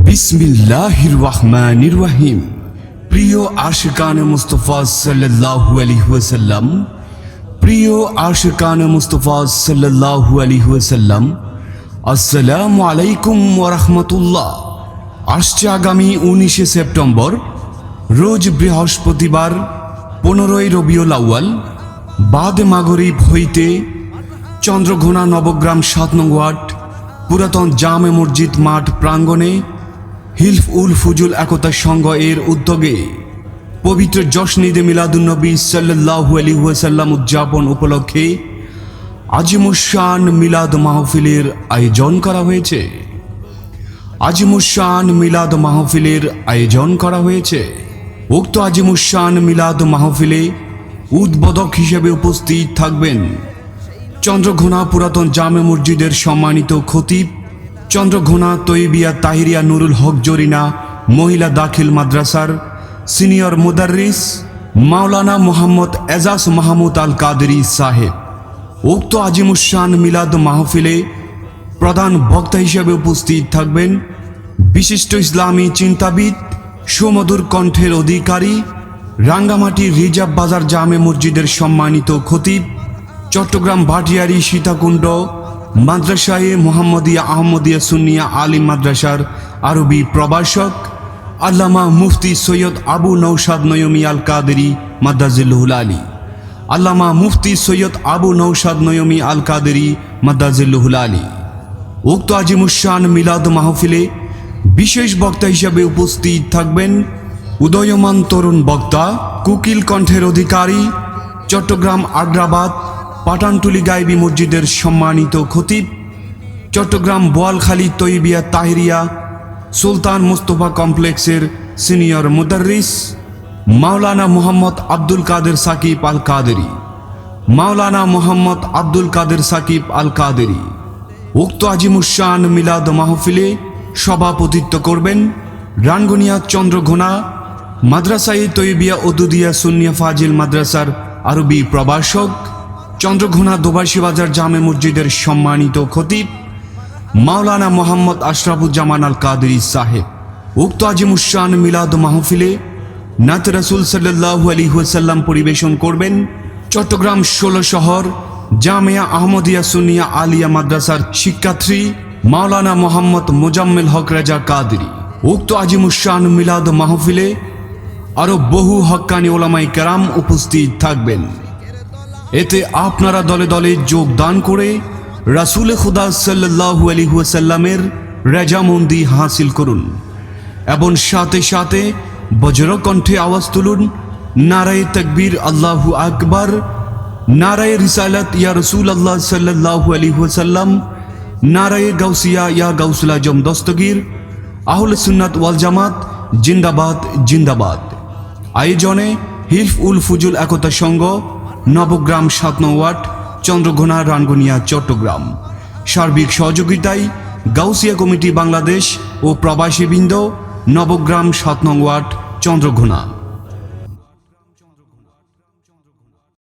বিসমিল্লাহির রহমানির রহিম। প্রিয় আশিকানে মুস্তাফা সাল্লাল্লাহু আলাইহি ওয়াসাল্লাম, প্রিয় আশিকানে মুস্তাফা সাল্লাল্লাহু আলাইহি ওয়াসাল্লাম, আসসালামু আলাইকুম ওয়া রাহমাতুল্লাহ। আসছে আগামী 19শে সেপ্টেম্বর, রোজ বৃহস্পতিবার, 15ই রবিউল আউয়াল, বাদে মাগরিব হইতে চন্দ্রঘোনা নবগ্রাম 7 নং ওয়ার্ড পুরাতন জামে মসজিদ মাঠ প্রাঙ্গণে হিলফ উল ফুজুল একতা সংঘ এর উদ্যোগে পবিত্র জশ্ন ঈদে মিলাদুন্নবী সাল্লাল্লাহু আলাইহি ওয়াসাল্লাম উদযাপন উপলক্ষে আজিমুশান মিলাদ মাহফিলের আয়োজন করা হয়েছে। আজিমুশান মিলাদ মাহফিলের আয়োজন করা হয়েছে। উক্ত আজিমুশান মিলাদ মাহফিলে উদ্বোধক হিসেবে উপস্থিত থাকবেন চন্দ্রঘোনা পুরাতন জামে মসজিদের সম্মানিত খতিব, চন্দ্রঘোনা তৈবিয়া তাহিরিয়া নুরুল হক জরিনা মহিলা দাখিল মাদ্রাসার সিনিয়র মুদাররিস মাওলানা মোহাম্মদ এজাজ মাহমুদ আল কাদেরী সাহেব। উক্ত আজিমুশান মিলাদ মাহফিলে প্রধান বক্তা হিসেবে উপস্থিত থাকবেন বিশিষ্ট ইসলামী চিন্তাবিদ, সুমধুর কণ্ঠের অধিকারী, রাঙ্গামাটি রিজার্ভ বাজার জামে মসজিদের সম্মানিত খতিব, চট্টগ্রাম ভাটিয়ারি সীতাকুণ্ড মাদ্রাসায়ে মুহাম্মদিয়া আহমদিয়া সুন্নিয়া আলিম মাদ্রাসার আরবি প্রভাষক আল্লামা মুফতি সৈয়দ আবু নৌশাদ নয়মি আল কাদেরী মাদ্দাজিল্লুহুল আলী, আল্লামা মুফতি সৈয়দ আবু নৌশাদ নয়মি আল কাদেরী মাদ্দাজিল্লুহুল আলী। উক্ত আজিমুশান মিলাদ মাহফিলে বিশেষ বক্তা হিসেবে উপস্থিত থাকবেন উদয়মান তরুণ বক্তা, কুকিল কণ্ঠের অধিকারী, চট্টগ্রাম আগ্রাবাদ পাঠানটুলি গাইবী মসজিদের সম্মানিত খতিব, চট্টগ্রাম বোয়ালখালী তৈবিয়া তাহিরিয়া সুলতান মুস্তফা কমপ্লেক্সের সিনিয়র মুদাররিস মাওলানা মোহাম্মদ আব্দুল কাদের সাকিব আল কাদেরী, মাওলানা মোহাম্মদ আব্দুল কাদের সাকিব আল কাদেরী। উক্ত আজিমুশান মিলাদ মাহফিলে সভাপতিত্ব করবেন রাঙ্গুনিয়া চন্দ্রঘোনা মাদ্রাসায়ে তৈবিয়া উদুদিয়া সুন্নিয়া ফাজিল মাদ্রাসার আরবি প্রভাষক, চন্দ্রঘোনা দোবাসী বাজার জামে মসজিদের সম্মানিত খতিব মাওলানা মোহাম্মদ আশরাফুজ্জামান আল কাদেরী সাহেব। উক্ত আজিমুশান মিলাদ মাহফিলে নাত রাসূল সাল্লাল্লাহু আলাইহি ওয়াসাল্লাম পরিবেশন করবেন চট্টগ্রাম 16 শহর জামিয়া আহমদিয়া সুন্নিয়া আলিয়া মাদ্রাসার শিক্ষার্থী মাওলানা মোহাম্মদ মোজাম্মেল হক রাজা কাদেরী। উক্ত আজিমুশান মিলাদ মাহফিলে আরো বহু হক্কানি ওলামায়ে কেরাম উপস্থিত থাকবেন। এতে আপনারা দলে দলে যোগদান করে রাসূলে খুদা সাল্লাল্লাহু আলাইহি ওয়াসাল্লামের রেজামন্দি হাসিল করুন এবং সাথে সাথে বজ্রকণ্ঠে আওয়াজ তুলুন নারায়ে তাকবীর, আল্লাহু আকবার, নারায়ে রিসালাত ইয়া রাসূলুল্লাহ সাল্লাল্লাহু আলাইহি ওয়াসাল্লাম, নারায়ে গাউসিয়া ইয়া গাউসুল আজম দস্তগীর, আহলে সুন্নাত ওয়াল জামাত জিন্দাবাদ জিন্দাবাদ। আয়োজনে হিলফ উল ফুজুল একতা সংঘ, নবগ্রাম 7 নং ওয়ার্ড, চন্দ্রঘোনা, রাঙ্গুনিয়া, চট্টগ্রাম। সার্বিক সহযোগিতায় গাউসিয়া কমিটি বাংলাদেশ ও প্রবাসীবৃন্দ, নবগ্রাম 7 নং ওয়ার্ড, চন্দ্রঘোনা।